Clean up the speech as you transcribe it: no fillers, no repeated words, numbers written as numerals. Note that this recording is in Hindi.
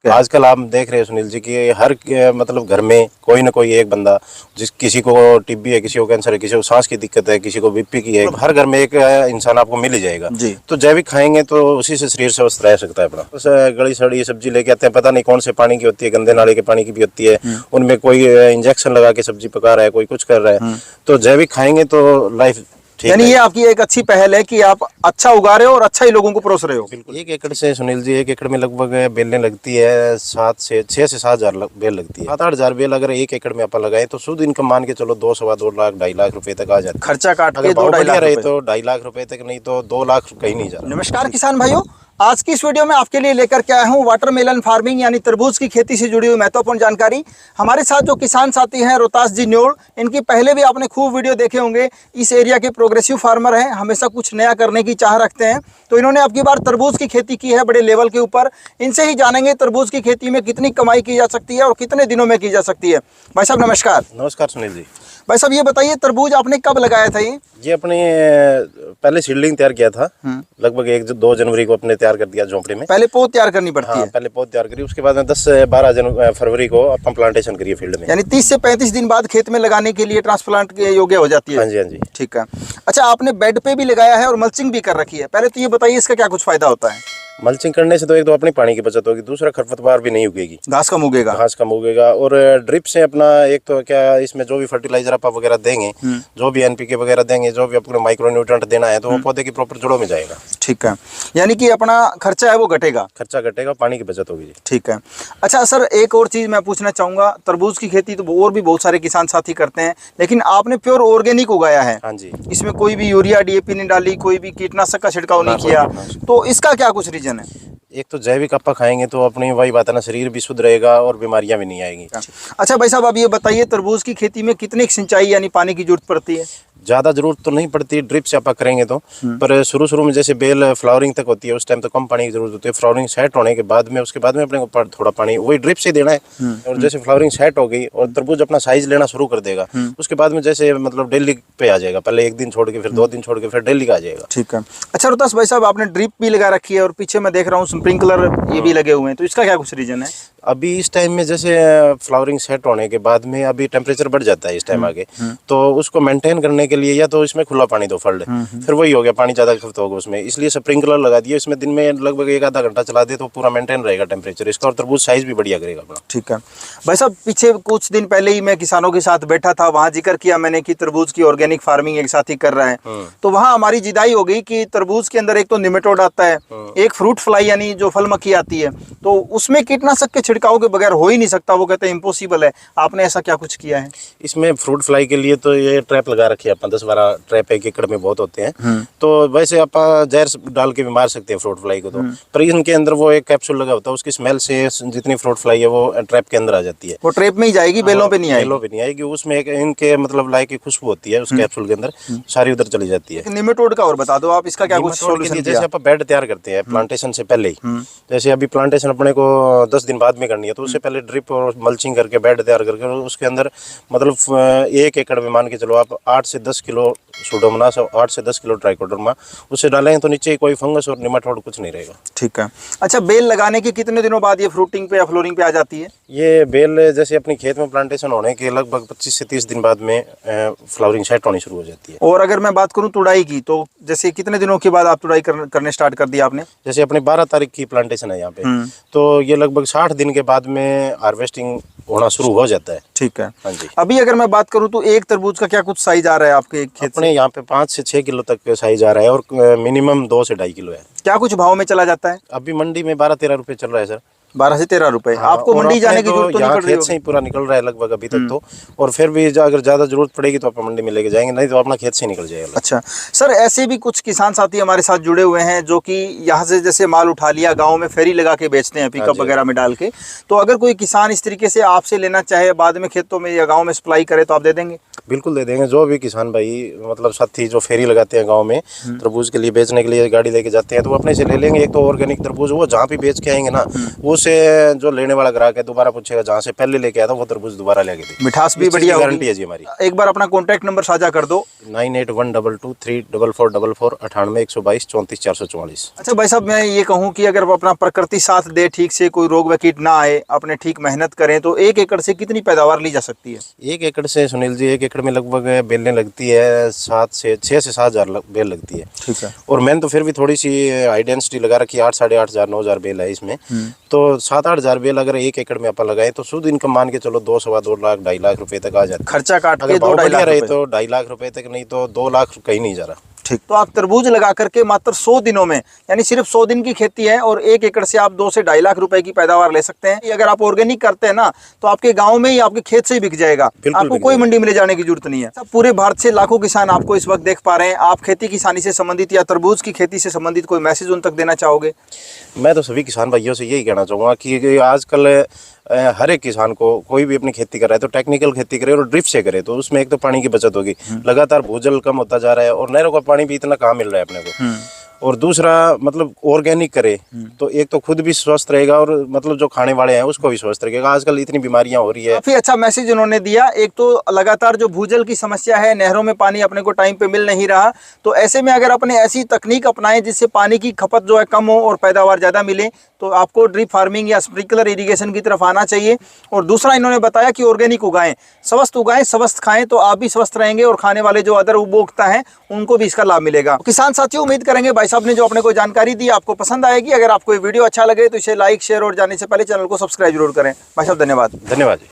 आजकल आप देख रहे हैं सुनील जी कि हर मतलब घर में कोई ना कोई एक बंदा, किसी को टीबी है, किसी को कैंसर है, किसी को सांस की दिक्कत है, किसी को बीपी की है, हर घर में एक इंसान आपको मिल ही जाएगा जी। तो जैविक खाएंगे तो उसी से शरीर स्वस्थ रह सकता है अपना। बस गली सड़ी सब्जी लेके आते हैं, पता नहीं कौन से पानी की होती है, गंदे नाले के पानी की भी होती है, उनमें कोई इंजेक्शन लगा के सब्जी पका रहा है, कोई कुछ कर रहा है। तो जैविक खाएंगे तो लाइफ, यानी ये आपकी एक अच्छी पहल है कि आप अच्छा उगा रहे हो और अच्छा ही लोगों को परोस रहे हो। बिल्कुल। 1 एकड़ से सुनील जी, 1 एकड़ में लगभग बेलें लगती है 6 से 7 हजार बेल लगती है। 7-8 हजार बेल अगर 1 एकड़ में आप लगाए तो शुद्ध इनकम मान के चलो 2-2.25 लाख 2.5 लाख रुपए तक आ जाता है। खर्चा काट के 2-2.5 लाख रहे तो 2.5 लाख रुपए तक, नहीं तो 2 लाख कहीं नहीं जाता। नमस्कार किसान भाइयों, आज की इस वीडियो में आपके लिए लेकर के आया हूँ वाटरमेलन फार्मिंग यानी तरबूज की खेती से जुड़ी हुई महत्वपूर्ण जानकारी। हमारे साथ जो किसान साथी हैं रोहतास जी न्योड़, इनकी पहले भी आपने खूब वीडियो देखे होंगे। इस एरिया के प्रोग्रेसिव फार्मर हैं, हमेशा कुछ नया करने की चाह रखते हैं। तो इन्होंने अब की बार तरबूज की खेती की है बड़े लेवल के ऊपर। इनसे ही जानेंगे तरबूज की खेती में कितनी कमाई की जा सकती है और कितने दिनों में की जा सकती है। भाई साहब नमस्कार। नमस्कार सुनील जी। भाई साहब ये बताइए, तरबूज आपने कब लगाया था? ये अपने पहले सीडलिंग तैयार किया था, लगभग 1-2 जनवरी को अपने तैयार कर दिया झोंपड़ी में। पहले पौध तैयार करनी पड़ती है। पहले पौध तैयार करी, उसके बाद में 10 से 12 फरवरी को अपन प्लांटेशन करिए फील्ड में। यानी 30 से 35 दिन बाद खेत में लगाने के लिए ट्रांसप्लांट के योग्य हो जाती है। हाँ जी, हाँ जी। ठीक है। अच्छा, आपने बेड पे भी लगाया है और मल्चिंग भी कर रखी है। पहले तो ये बताइए इसका क्या कुछ फायदा होता है? मल्चिंग करने से तो एक तो अपनी पानी की बचत होगी, दूसरा खरपतवार भी नहीं उगेगी, घास कम उगेगा। घास कम उगेगा। और ड्रिप से अपना एक तो क्या, इसमें जो भी फर्टिलाइजर आप वगैरह देंगे, जो भी एनपीके वगैरह देंगे, जो भी अपने माइक्रो न्यूट्रिएंट देना है, तो वो पौधे की प्रॉपर जड़ों में जाएगा। ठीक है, यानी कि अपना खर्चा है वो घटेगा। खर्चा घटेगा, पानी की बचत होगी। ठीक है। अच्छा सर, एक और चीज मैं पूछना चाहूंगा, तरबूज की खेती तो और भी बहुत सारे किसान साथी करते हैं, लेकिन आपने प्योर ऑर्गेनिक उगाया है। हाँ जी। इसमें कोई भी यूरिया डीएपी नहीं डाली, कोई भी कीटनाशक का छिड़काव नहीं किया, तो इसका क्या कुछ रीजन है? एक तो जैविक आपा खाएंगे तो अपनी वही बात है ना, शरीर भी शुद्ध रहेगा और बीमारियां भी नहीं आएंगी। अच्छा भाई साहब, अब ये बताइए तरबूज की खेती में कितनी सिंचाई यानी पानी की जरूरत पड़ती है? ज़्यादा जरूरत तो नहीं पड़ती ड्रिप से आप करेंगे तो, पर शुरू में जैसे बेल फ्लावरिंग तक होती है उस टाइम तो कम पानी की जरूरत होती है। फ्लावरिंग सेट होने के बाद में, उसके बाद में अपने को थोड़ा पानी वही ड्रिप से देना है। और जैसे फ्लावरिंग सेट हो गई और तरबूज अपना साइज लेना शुरू कर देगा, उसके बाद में जैसे मतलब डेली पे आ जाएगा। पहले 1 दिन छोड़ के, फिर 2 दिन छोड़ के, फिर डेली का आ जाएगा। ठीक है। अच्छा रोहतास भाई साहब, आपने ड्रिप भी लगा रखी है और पीछे मैं देख रहा हूँ स्प्रिंकलर ये भी लगे हुए हैं, तो इसका क्या कुछ रीजन है? अभी इस टाइम में जैसे फ्लावरिंग सेट होने के बाद में अभी टेम्परेचर बढ़ जाता है इस टाइम आगे, तो उसको मेंटेन करने के लिए या तो इसमें खुला पानी दो फल्ड, फिर वही हो गया, पानी ज़्यादा खपत होगा उसमें, इसलिए स्प्रिंकलर लगा दिया। इसमें दिन में लगभग 1-आधा घंटा चला दे तो पूरा मेंटेन रहेगा टेम्परेचर इसका, और तरबूज साइज भी बढ़िया करेगा अपना। ठीक है भाई साहब, पीछे कुछ दिन पहले ही मैं किसानों के साथ बैठा था, वहाँ जिक्र किया मैंने कि तरबूज की ऑर्गेनिक फार्मिंग एक साथी कर रहा है, तो वहाँ हमारी जिदाई हो गई कि तरबूज के अंदर एक तो निमेटोड आता है, एक फ्रूट फ्लाई यानी जो फल मक्खी आती है, तो उसमें कीटनाशक के छिड़काव के बगैर हो ही नहीं सकता। वो कहते हैं इम्पॉसिबल है। आपने ऐसा क्या कुछ किया है? इसमें फ्रूट फ्लाई के लिए तो ये ट्रैप लगा रखी है अपन, 10-12 ट्रैप 1 एकड़ में बहुत होते हैं। तो वैसे आप जहर डाल के भी मार सकते हैं फ्रूट फ्लाई को, तो पर इनके अंदर वो एक कैप्सूल लगा होता है, उसकी स्मेल से जितनी फ्रूट फ्लाई है वो ट्रैप के अंदर आ जाती है। वो ट्रैप में ही जाएगी, बेलों पे नहीं आएगी? बेलों पे नहीं आएगी, उसमें एक इनके मतलब लाइक की खुशबू होती है उस कैप्सूल के अंदर, सारी उधर चली जाती है। निमेटोड का और बता दो आप, इसका क्या कुछ सॉल्यूशन? जैसे आप बेड तैयार करते हैं प्लांटेशन से पहले ही, जैसे अभी प्लांटेशन अपने को 10 दिन बाद में करनी है, तो उससे पहले ड्रिप और मल्चिंग करके बेड तैयार करके उसके अंदर मतलब 1 एकड़ में मान के चलो आप 8 से 10 किलो सूडोमोनास और 8 से 10 किलो ट्राइकोडर्मा उसे डालेंगे तो नीचे कोई फंगस और निमाटोड कुछ नहीं रहेगा। ठीक है। अच्छा, बेल लगाने के कितने दिनों बाद ये फ्रूटिंग पे या फ्लोरिंग पे आ जाती है? ये बेल जैसे अपनी खेत में प्लांटेशन होने के लगभग 25 से 30 दिन बाद में फ्लावरिंग सेट होनी शुरू हो जाती है। और अगर मैं बात करूं तुड़ाई की, तो जैसे कितने दिनों के बाद आप तुड़ाई करने स्टार्ट कर दिया आपने? जैसे अपनी 12 तारीख की प्लांटेशन है यहाँ पे, तो ये लगभग 60 दिन के बाद में हार्वेस्टिंग होना शुरू हो जाता है। ठीक है। हाँ जी। अभी अगर मैं बात करूं तो एक तरबूज का क्या कुछ साइज आ रहा है आपके खेत अपने यहाँ पे 5 से 6 किलो तक साइज आ रहा है और मिनिमम 2 से 2.5 किलो है। क्या कुछ भाव में चला जाता है? अभी मंडी में 12-13 रुपए चल रहा है सर। 12 से 13 रुपए। हाँ, आपको मंडी जाने की जरूरत तो नहीं पड़ रही? खेत से ही पूरा निकल रहा है लगभग अभी तक तो, और फिर भी अगर ज्यादा जरूरत पड़ेगी तो आप मंडी में लेके जाएंगे, नहीं तो अपना खेत से निकल जाएगा। अच्छा सर, ऐसे भी कुछ किसान साथी हमारे साथ जुड़े हुए हैं जो कि यहाँ से जैसे माल उठा लिया, गाँव में फेरी लगा के बेचते हैं पिकअप वगैरह में डाल के, तो अगर कोई किसान इस तरीके से आपसे लेना चाहे, बाद में खेतों में या गाँव में सप्लाई करे तो आप दे देंगे? बिल्कुल दे देंगे। जो भी किसान भाई मतलब साथी जो फेरी लगाते हैं गांव में तरबूज के लिए बेचने के लिए गाड़ी लेके जाते हैं, तो वो अपने से ले लेंगे। एक तो ऑर्गेनिक तरबूज, वो जहाँ भी बेच के आएंगे ना, उसे जो लेने वाला ग्राहक है दोबारा पूछेगा जहाँ से पहले लेके आया था वो तरबूज दोबारा लेके दे। मिठास भी बढ़िया गारंटी है जी हमारी। एक बार अपना कॉन्टैक्ट नंबर साझा कर दो। 9812234444 98 122 34 444। अच्छा भाई साहब, मैं ये कहूँ कि अगर अपना प्रकृति साथ दे, ठीक से कोई रोग व कीट ना आए, अपने ठीक मेहनत करें, तो 1 एकड़ से कितनी पैदावार ली जा सकती है? 1 एकड़ से सुनील जी, 1 एकड़ में लगभग बेलें लगती है 6 से 7 हज़ार बेल लगती है। ठीक है। और मैंने तो फिर भी थोड़ी सी हाई डेंसिटी लगा रखी है, 8 साढ़े 8 हज़ार 9 हज़ार बेल है इसमें। तो 7-8 हज़ार बेल अगर 1 एकड़ में अपन लगाए तो शुद्ध इनकम मान के चलो 2 सवा 2 लाख 2.5 लाख रुपए तक आ जाता है। खर्चा काट के अगर 2-2.5 लाख रहे रुपए। तो 2.5 लाख रुपए तक, नहीं तो 2 लाख कहीं नहीं जा रहा। ठीक। तो आप तरबूज लगा करके मात्र 100 दिनों में, यानी सिर्फ 100 दिन की खेती है, और 1 एकड़ से आप 2 से 2.5 लाख रुपए की पैदावार ले सकते हैं। अगर आप ऑर्गेनिक करते हैं ना, तो आपके गांव में ही, आपके खेत से ही बिक जाएगा, आपको कोई मंडी में ले जाने की जरूरत नहीं है। पूरे भारत से लाखों किसान आपको इस वक्त देख पा रहे हैं। आप खेती किसानी से संबंधित या तरबूज की खेती से संबंधित कोई मैसेज उन तक देना चाहोगे? मैं तो सभी किसान भाइयों से यही कहना चाहूँगा कि आजकल हर एक किसान को, कोई भी अपनी खेती कर रहा है तो टेक्निकल खेती करे और ड्रिप से करे, तो उसमें एक तो पानी की बचत होगी। लगातार भूजल कम होता जा रहा है और नहरों का पानी भी इतना कहाँ मिल रहा है अपने को। और दूसरा मतलब ऑर्गेनिक करे तो एक तो खुद भी स्वस्थ रहेगा और मतलब जो खाने वाले हैं उसको भी स्वस्थ रहेगा। आजकल इतनी बीमारियां हो रही है। काफी अच्छा मैसेज उन्होंने दिया। एक तो लगातार जो भूजल की समस्या है, नहरों में पानी अपने को टाइम पे मिल नहीं रहा, तो ऐसे में अगर अपने ऐसी तकनीक अपनाएं जिससे पानी की खपत जो है कम हो और पैदावार ज़्यादा मिले, तो आपको ड्रिप फार्मिंग या स्प्रिंकलर इरिगेशन की तरफ आना चाहिए। और दूसरा इन्होंने बताया कि ऑर्गेनिक उगाएं, स्वस्थ खाएं, तो आप भी स्वस्थ रहेंगे और खाने वाले जो अदर उपभोक्ता हैं उनको भी इसका लाभ मिलेगा। किसान साथियों, उम्मीद करेंगे भाई साहब ने जो अपने को जानकारी दी आपको पसंद आएगी। अगर आपको ये वीडियो अच्छा लगे तो इसे लाइक, शेयर और जाने से पहले चैनल को सब्सक्राइब जरूर करें। भाई साहब धन्यवाद। धन्यवाद।